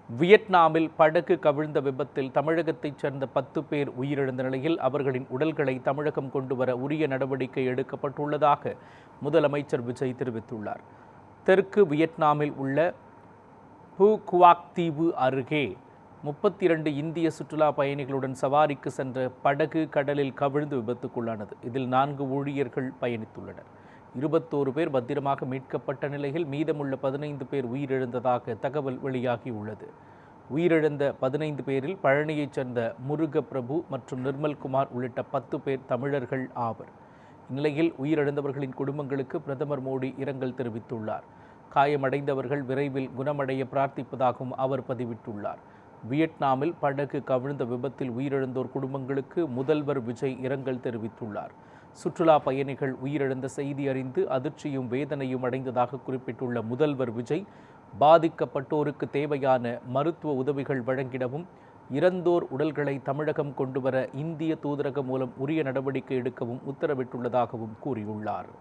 வியட்நாமில் படகு கவிழ்ந்த விபத்தில் தமிழகத்தைச் சேர்ந்த 10 பேர் உயிரிழந்த நிலையில் அவர்களின் உடல்களை தமிழகம் கொண்டுவர உரிய நடவடிக்கை எடுக்கப்பட்டுள்ளதாக முதலமைச்சர் விஜய் தெரிவித்துள்ளார். தெற்கு வியட்நாமில் உள்ள பு குவாக் தீவு அருகே 32 இந்திய சுற்றுலா பயணிகளுடன் சவாரிக்கு சென்ற படகு கடலில் கவிழ்ந்து விபத்துக்குள்ளானது. இதில் 4 ஊழியர்கள் பயணித்துள்ளனர். 21 பேர் பத்திரமாக மீட்கப்பட்ட நிலையில் மீதமுள்ள 15 பேர் உயிரிழந்ததாக தகவல் வெளியாகியுள்ளது. உயிரிழந்த 15 பேரில் பழனியைச் சேர்ந்த முருகப்பிரபு மற்றும் நிர்மல்குமார் உள்ளிட்ட 10 பேர் தமிழர்கள் ஆவர். இந்நிலையில் உயிரிழந்தவர்களின் குடும்பங்களுக்கு பிரதமர் மோடி இரங்கல் தெரிவித்துள்ளார். காயமடைந்தவர்கள் விரைவில் குணமடைய பிரார்த்திப்பதாகவும் அவர் பதிவிட்டுள்ளார். வியட்நாமில் படகு கவிழ்ந்த விபத்தில் உயிரிழந்தோர் குடும்பங்களுக்கு முதல்வர் விஜய் இரங்கல் தெரிவித்துள்ளார். சுற்றுலா பயணிகள் உயிரிழந்த செய்தி அறிந்து அதிர்ச்சியும் வேதனையும் அடைந்ததாக குறிப்பிட்டுள்ள முதல்வர் விஜய், பாதிக்கப்பட்டோருக்கு தேவையான மருத்துவ உதவிகள் வழங்கிடவும், இறந்தோர் உடல்களை தமிழகம் கொண்டுவர இந்திய தூதரகம் மூலம் உரிய நடவடிக்கை எடுக்கவும் உத்தரவிட்டுள்ளதாகவும் கூறியுள்ளார்.